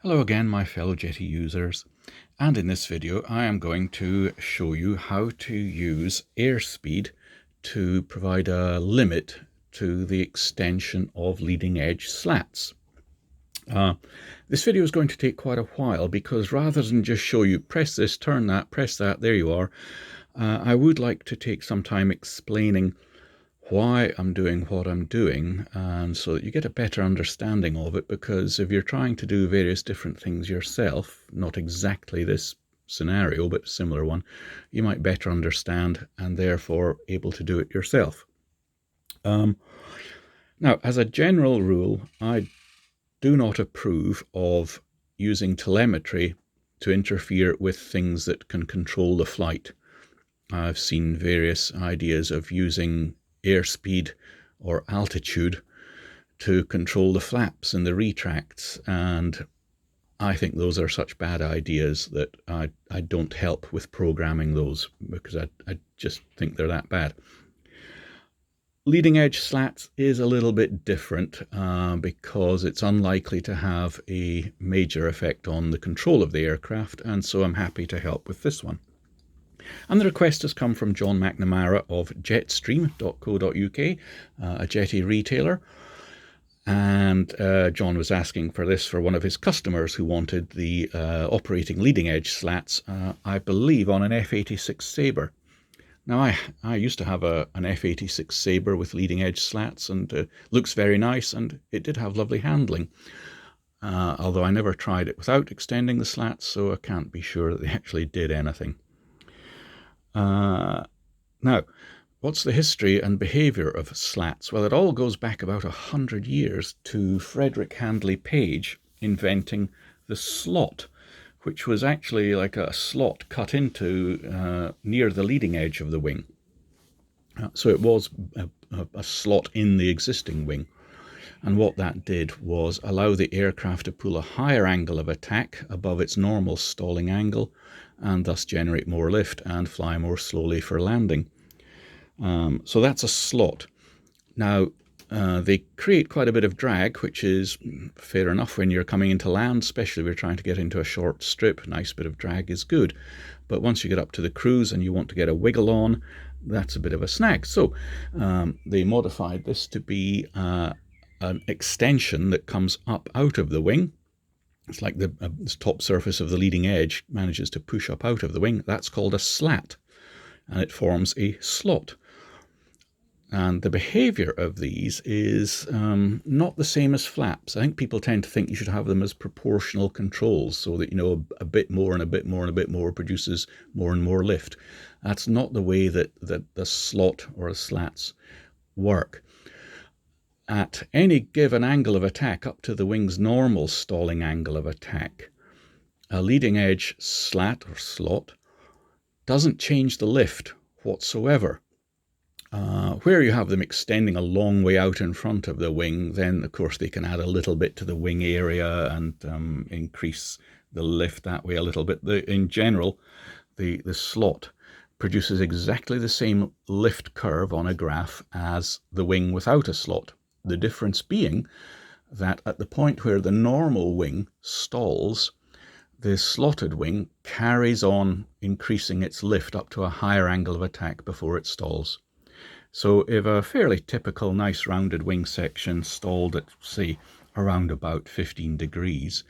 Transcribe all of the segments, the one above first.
Hello again, my fellow Jeti users, and in this video I am going to show you how to use airspeed to provide a limit to the extension of leading edge slats. This video is going to take quite a while because rather than just show you press this, turn that, press that, there you are, I would like to take some time explaining why I'm doing what I'm doing, and so that you get a better understanding of it, because if you're trying to do various different things yourself, not exactly this scenario but a similar one, you might better understand and therefore able to do it yourself. Now, as a general rule, I do not approve of using telemetry to interfere with things that can control the flight. I've seen various ideas of using airspeed or altitude to control the flaps and the retracts, and I think those are such bad ideas that I don't help with programming those, because I just think they're that bad. Leading edge slats is a little bit different because it's unlikely to have a major effect on the control of the aircraft, and so I'm happy to help with this one. And the request has come from John McNamara of jetstream.co.uk, a Jeti retailer. And John was asking for this for one of his customers who wanted the operating leading edge slats, I believe, on an F-86 Sabre. Now, I used to have an F-86 Sabre with leading edge slats, and looks very nice, and it did have lovely handling. Although I never tried it without extending the slats, so I can't be sure that they actually did anything. Now, what's the history and behaviour of slats? Well, it all goes back about 100 years to Frederick Handley Page inventing the slot, which was actually like a slot cut into near the leading edge of the wing. So it was a slot in the existing wing. And what that did was allow the aircraft to pull a higher angle of attack above its normal stalling angle, and thus generate more lift and fly more slowly for landing. So that's a slot. Now, they create quite a bit of drag, which is fair enough when you're coming into land, especially if you're trying to get into a short strip. A nice bit of drag is good. But once you get up to the cruise and you want to get a wiggle on, that's a bit of a snag. So they modified this to be an extension that comes up out of the wing. It's like the top surface of the leading edge manages to push up out of the wing. That's called a slat, and it forms a slot. And the behaviour of these is not the same as flaps. I think people tend to think you should have them as proportional controls, so that, you know, a bit more and a bit more and a bit more produces more and more lift. That's not the way that the slot or the slats work. At any given angle of attack up to the wing's normal stalling angle of attack, a leading edge slat or slot doesn't change the lift whatsoever. Where you have them extending a long way out in front of the wing, then of course they can add a little bit to the wing area and increase the lift that way a little bit. In general, the slot produces exactly the same lift curve on a graph as the wing without a slot. The difference being that at the point where the normal wing stalls, the slotted wing carries on increasing its lift up to a higher angle of attack before it stalls. So if a fairly typical nice rounded wing section stalled at, say, around about 15 degrees,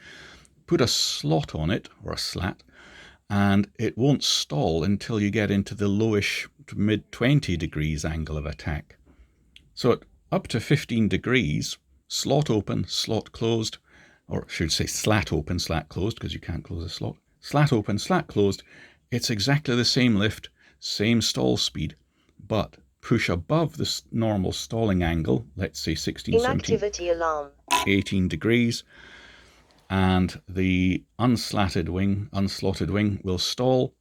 put a slot on it, or a slat, and it won't stall until you get into the lowish to mid 20 degrees angle of attack. So up to 15 degrees, slot open, slot closed, or I should say slat open, slat closed, because you can't close a slot. Slat open, slat closed, it's exactly the same lift, same stall speed, but push above the normal stalling angle, let's say 16, 17, 18 degrees, and the unslotted wing will stall.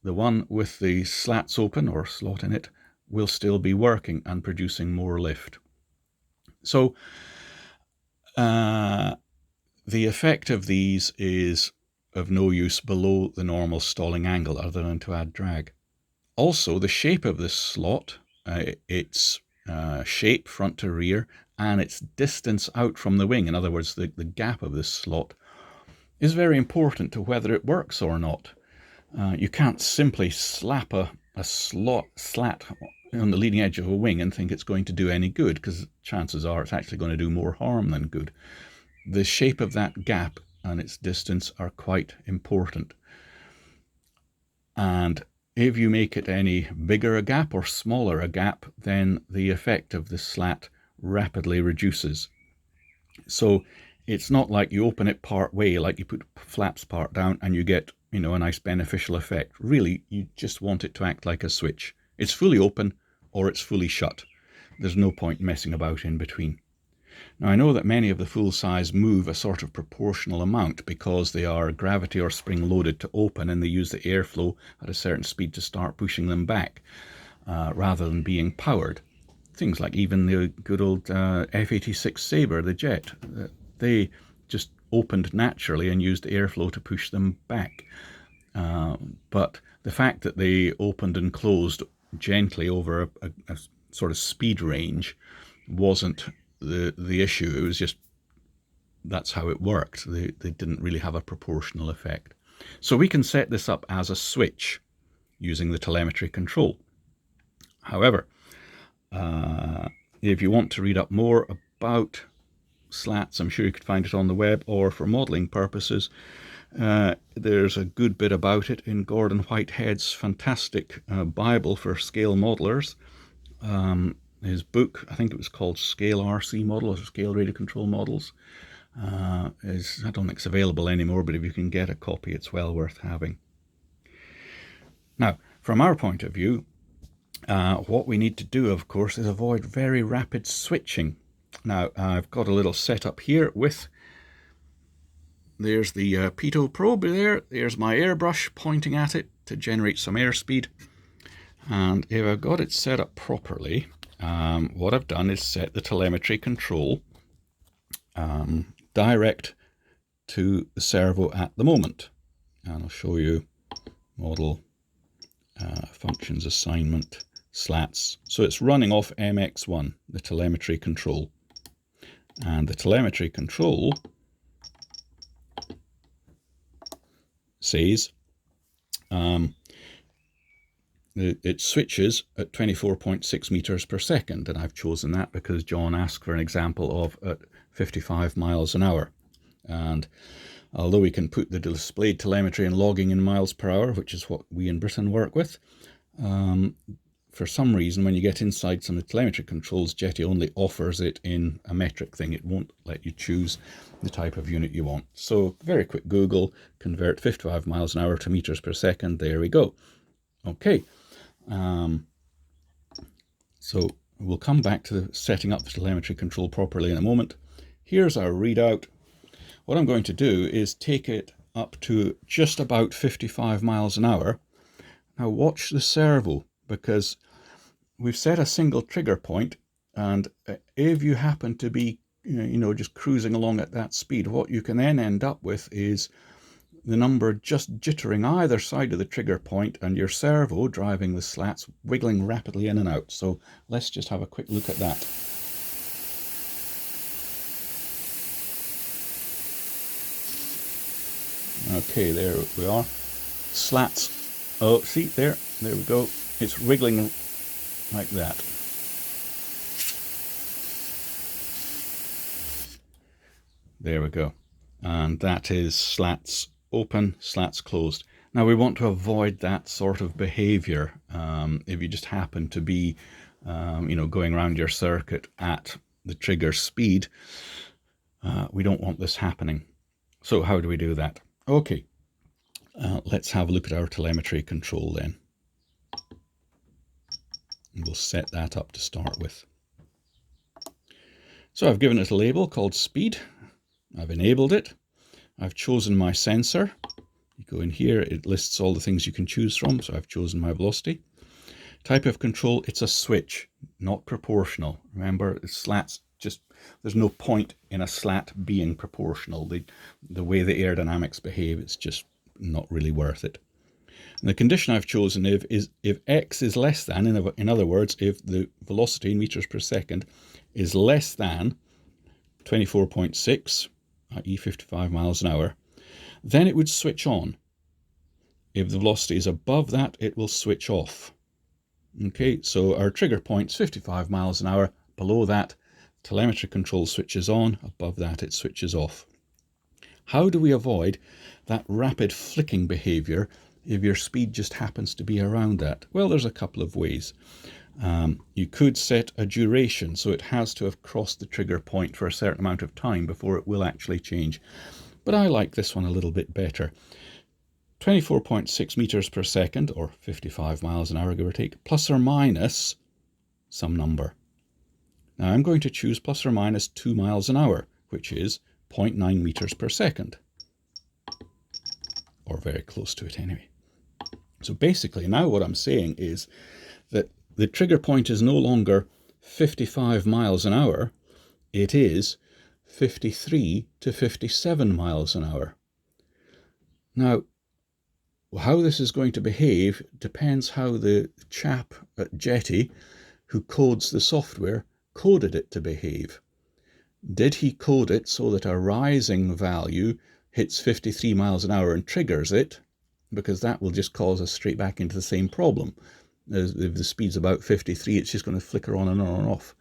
The one with the slats open or slot in it will still be working and producing more lift. So the effect of these is of no use below the normal stalling angle other than to add drag. Also, the shape of this slot, its shape front to rear, and its distance out from the wing, in other words the gap of this slot, is very important to whether it works or not. You can't simply slap a slat on the leading edge of a wing and think it's going to do any good, because chances are it's actually going to do more harm than good. The shape of that gap and its distance are quite important. And if you make it any bigger a gap or smaller a gap, then the effect of the slat rapidly reduces. So it's not like you open it part way, like you put flaps part down and you get, a nice beneficial effect. Really, you just want it to act like a switch. It's fully open or it's fully shut. There's no point messing about in between. Now, I know that many of the full size move a sort of proportional amount because they are gravity or spring loaded to open, and they use the airflow at a certain speed to start pushing them back rather than being powered. Things like even the good old F-86 Sabre, the jet, they just opened naturally and used airflow to push them back. But the fact that they opened and closed gently over a sort of speed range wasn't the issue. It was just that's how it worked. They didn't really have a proportional effect. So we can set this up as a switch using the telemetry control. However, if you want to read up more about slats, I'm sure you could find it on the web, or for modelling purposes, there's a good bit about it in Gordon Whitehead's fantastic Bible for scale modelers. His book, I think it was called Scale RC Model, or Scale Radio Control Models, I don't think it's available anymore, but if you can get a copy, it's well worth having. Now, from our point of view, what we need to do, of course, is avoid very rapid switching. Now, I've got a little setup here with, there's the pitot probe there, there's my airbrush pointing at it to generate some airspeed. And if I've got it set up properly, what I've done is set the telemetry control direct to the servo at the moment. And I'll show you model functions assignment slats. So it's running off MX1, the telemetry control. And the telemetry control says it switches at 24.6 meters per second, and I've chosen that because John asked for an example of at 55 miles an hour. And although we can put the displayed telemetry and logging in miles per hour, which is what we in Britain work with, for some reason when you get inside some of the telemetry controls, Jeti only offers it in a metric thing. It won't let you choose the type of unit you want. So very quick Google, convert 55 miles an hour to meters per second. There we go. Okay. So we'll come back to setting up the telemetry control properly in a moment. Here's our readout. What I'm going to do is take it up to just about 55 miles an hour. Now watch the servo, because we've set a single trigger point, and if you happen to be just cruising along at that speed, what you can then end up with is the number just jittering either side of the trigger point and your servo driving the slats wiggling rapidly in and out. So let's just have a quick look at that. Okay, there we are. Slats. Oh, see, there we go. It's wriggling like that. There we go. And that is slats open, slats closed. Now we want to avoid that sort of behavior. If you just happen to be, going around your circuit at the trigger speed, we don't want this happening. So how do we do that? Okay, let's have a look at our telemetry control then. And we'll set that up to start with. So I've given it a label called speed. I've enabled it. I've chosen my sensor. You go in here, it lists all the things you can choose from. So I've chosen my velocity. Type of control, it's a switch, not proportional. Remember, slats, there's no point in a slat being proportional. The way the aerodynamics behave, it's just not really worth it. And the condition I've chosen is if x is less than, in other words, if the velocity in meters per second is less than 24.6, i.e. 55 miles an hour, Then it would switch on. If the velocity is above that, it will switch off. Okay, so our trigger point's 55 miles an hour. Below that, telemetry control switches on. Above that, it switches off. How do we avoid that rapid flicking behavior if your speed just happens to be around that? Well, there's a couple of ways. You could set a duration, so it has to have crossed the trigger point for a certain amount of time before it will actually change. But I like this one a little bit better. 24.6 meters per second, or 55 miles an hour, give or take, plus or minus some number. Now I'm going to choose plus or minus 2 miles an hour, which is 0.9 meters per second, or very close to it anyway. So basically now what I'm saying is that the trigger point is no longer 55 miles an hour, it is 53 to 57 miles an hour. Now, how this is going to behave depends how the chap at Jeti, who codes the software, coded it to behave. Did he code it so that a rising value hits 53 miles an hour and triggers it? Because that will just cause us straight back into the same problem. If the speed's about 53, it's just going to flicker on and on and off.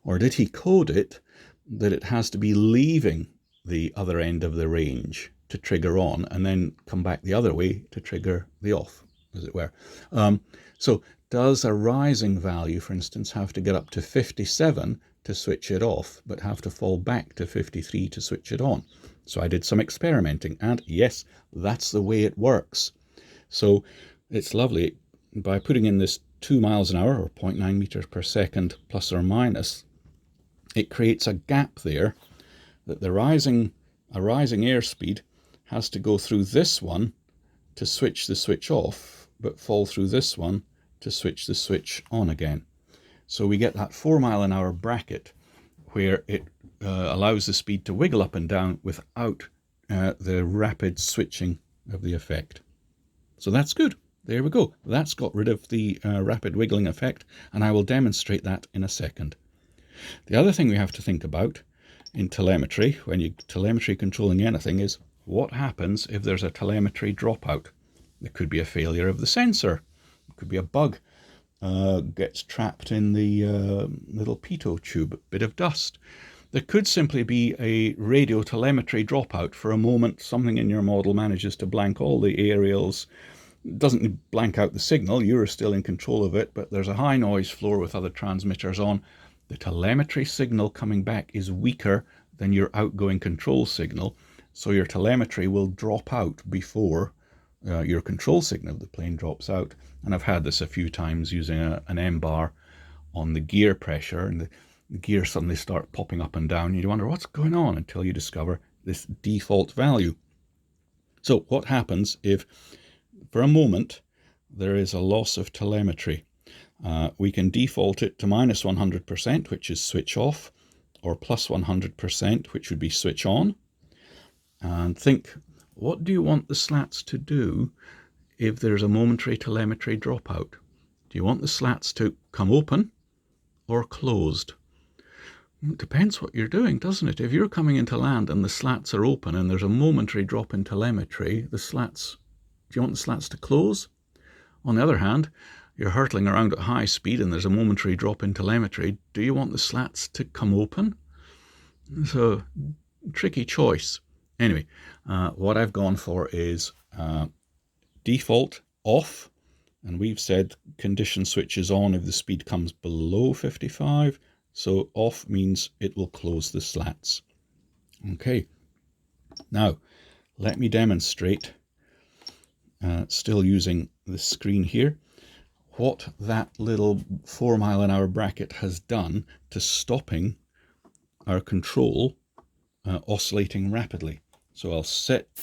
Or did he code it that it has to be leaving the other end of the range to trigger on and then come back the other way to trigger the off, as it were? So does a rising value, for instance, have to get up to 57 to switch it off, but have to fall back to 53 to switch it on? So I did some experimenting, and yes, that's the way it works. So it's lovely. By putting in this 2 miles an hour, or 0.9 meters per second, plus or minus, it creates a gap there that a rising airspeed has to go through this one to switch the switch off, but fall through this one to switch the switch on again. So we get that 4 mile an hour bracket where it allows the speed to wiggle up and down without the rapid switching of the effect. So that's good. There we go. That's got rid of the rapid wiggling effect, and I will demonstrate that in a second. The other thing we have to think about in telemetry, when you're telemetry controlling anything, is what happens if there's a telemetry dropout. There could be a failure of the sensor. It could be a bug. Gets trapped in the little pitot tube, bit of dust. There could simply be a radio telemetry dropout. For a moment, something in your model manages to blank all the aerials. It doesn't blank out the signal, you're still in control of it, but there's a high noise floor with other transmitters on. The telemetry signal coming back is weaker than your outgoing control signal, so your telemetry will drop out before your control signal of the plane drops out. And I've had this a few times using an M-bar on the gear pressure, and the gears suddenly start popping up and down. You wonder what's going on until you discover this default value. So what happens if, for a moment, there is a loss of telemetry? We can default it to minus 100%, which is switch off, or plus 100%, which would be switch on. And think, what do you want the slats to do if there's a momentary telemetry dropout? Do you want the slats to come open or closed? It depends what you're doing, doesn't it? If you're coming into land and the slats are open and there's a momentary drop in telemetry, do you want the slats to close? On the other hand, you're hurtling around at high speed and there's a momentary drop in telemetry, do you want the slats to come open? It's a tricky choice. Anyway, what I've gone for is default off, and we've said condition switches on if the speed comes below 55, so off means it will close the slats. Okay, now let me demonstrate, still using the screen here, what that little 4 mile an hour bracket has done to stopping our control oscillating rapidly. So I'll set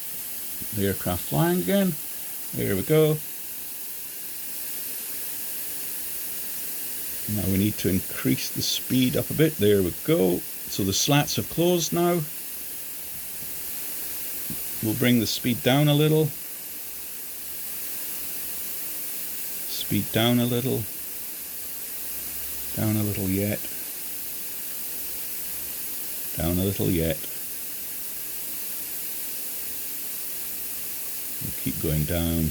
the aircraft flying again. There we go. Now we need to increase the speed up a bit. There we go. So the slats have closed now. We'll bring the speed down a little. Speed down a little. Down a little yet. Down a little yet. keep going down.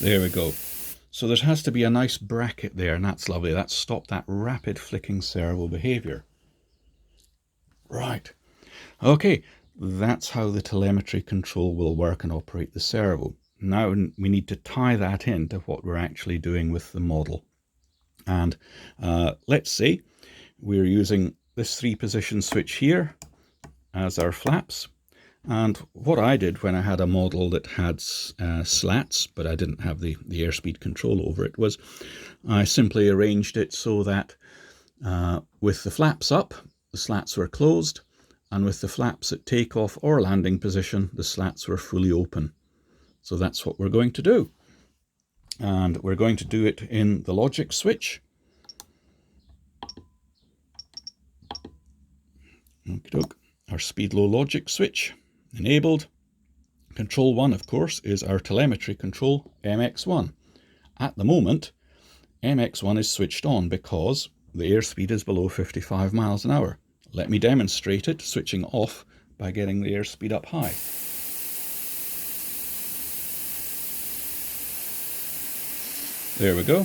There we go. So there has to be a nice bracket there, and that's lovely. That's stopped that rapid flicking servo behavior. Right. Okay, that's how the telemetry control will work and operate the servo. Now we need to tie that into what we're actually doing with the model. And let's say we're using this 3-position switch here as our flaps. And what I did when I had a model that had slats, but I didn't have the airspeed control over it, was I simply arranged it so that with the flaps up, the slats were closed, and with the flaps at takeoff or landing position, the slats were fully open. So that's what we're going to do. And we're going to do it in the logic switch. Okey-doke. Our speed low logic switch enabled. Control 1, of course, is our telemetry control, MX1. At the moment, MX1 is switched on because the airspeed is below 55 miles an hour. Let me demonstrate it, switching off by getting the airspeed up high. There we go.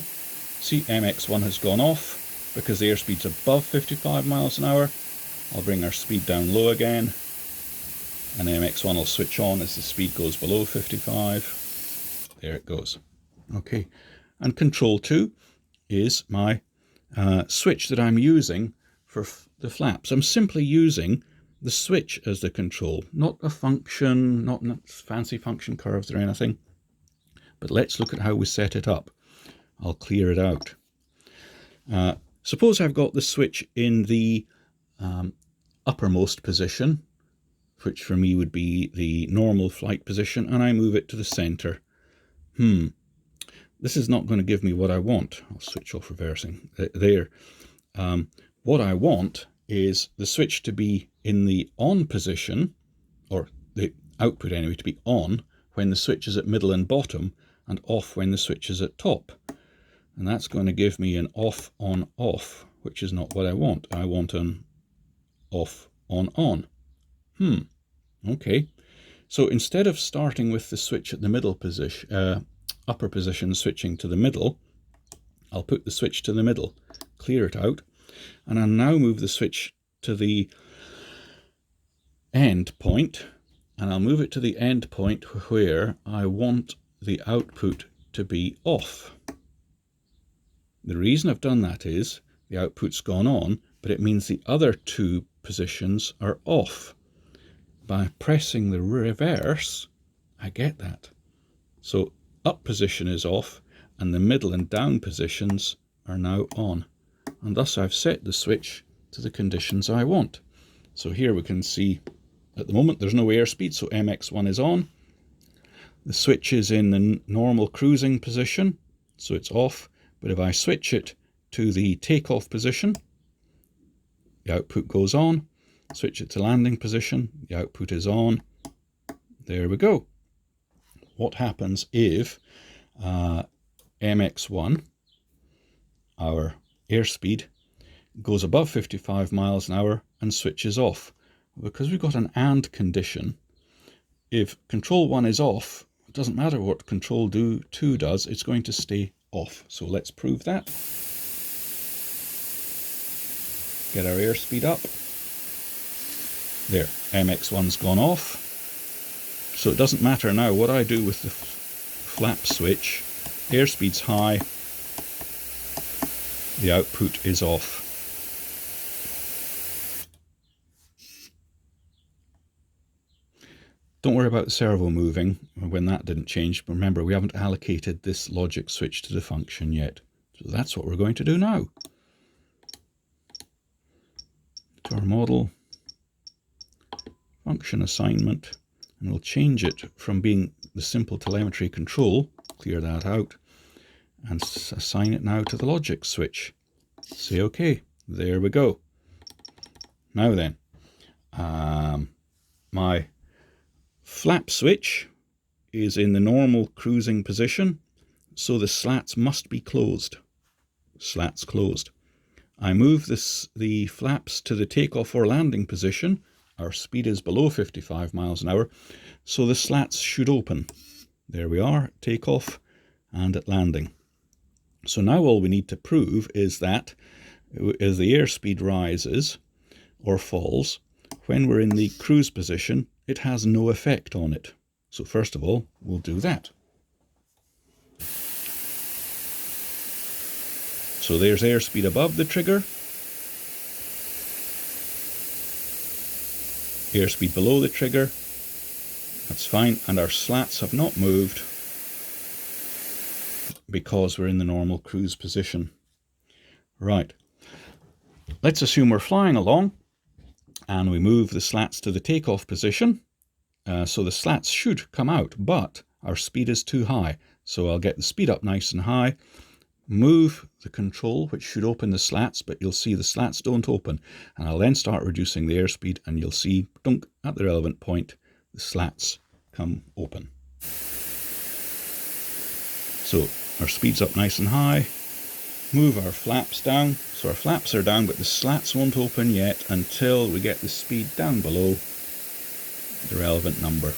See, MX1 has gone off because the airspeed's above 55 miles an hour. I'll bring our speed down low again, and MX1 will switch on as the speed goes below 55. There it goes. Okay, and control 2 is my switch that I'm using for the flaps. I'm simply using the switch as the control, not a function, not fancy function curves or anything. But let's look at how we set it up. I'll clear it out. Suppose I've got the switch in the uppermost position, which for me would be the normal flight position, and I move it to the center. This is not going to give me what I want. I'll switch off reversing there. What I want is the switch to be in the on position, or the output anyway, to be on when the switch is at middle and bottom, and off when the switch is at top. And that's going to give me an off, on, off, which is not what I want. I want an off, on. Okay. So instead of starting with the switch at the middle position, upper position switching to the middle, I'll put the switch to the middle, clear it out, and I'll now move the switch to the end point, and I'll move it to the end point where I want the output to be off. The reason I've done that is the output's gone on, but it means the other 2 positions are off. By pressing the reverse, I get that. So up position is off, and the middle and down positions are now on. And thus I've set the switch to the conditions I want. So here we can see at the moment there's no airspeed, so MX1 is on. The switch is in the normal cruising position, so it's off. But if I switch it to the takeoff position, the output goes on. Switch it to landing position, the output is on. There we go. What happens if MX1, our airspeed, goes above 55 miles an hour and switches off? Because we've got an AND condition, if control 1 is off, it doesn't matter what control 2 does, it's going to stay off. So let's prove that. Get our airspeed up. There, MX1's gone off. So it doesn't matter now what I do with the flap switch. Airspeed's high. The output is off. Don't worry about the servo moving when that didn't change. Remember, we haven't allocated this logic switch to the function yet. So that's what we're going to do now. To our model, function assignment, and we'll change it from being the simple telemetry control, clear that out, and assign it now to the logic switch. Say OK. There we go. Now then, my flap switch is in the normal cruising position, so the slats must be closed. Slats closed. I move the flaps to the takeoff or landing position, our speed is below 55 miles an hour, so the slats should open. There we are, takeoff and at landing. So now all we need to prove is that as the airspeed rises or falls, when we're in the cruise position, it has no effect on it. So first of all, we'll do that. So there's airspeed above the trigger, airspeed below the trigger, that's fine, and our slats have not moved because we're in the normal cruise position. Right, let's assume we're flying along and we move the slats to the takeoff position. So the slats should come out, but our speed is too high. So I'll get the speed up nice and high, move the control, which should open the slats, but you'll see the slats don't open. And I'll then start reducing the airspeed, and you'll see, dunk, at the relevant point, the slats come open. So our speed's up nice and high. Move our flaps down. So our flaps are down, but the slats won't open yet until we get the speed down below the relevant number.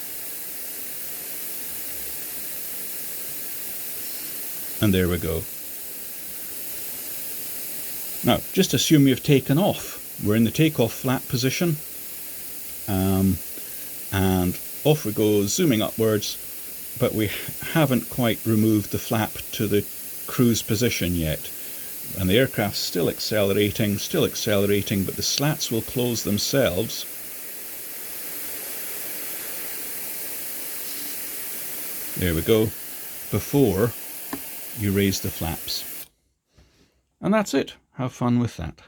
And there we go. Now, just assume you've taken off. We're in the takeoff flap position. And off we go, zooming upwards, but we haven't quite removed the flap to the cruise position yet. And the aircraft's still accelerating, but the slats will close themselves. There we go, before you raise the flaps. And that's it. Have fun with that.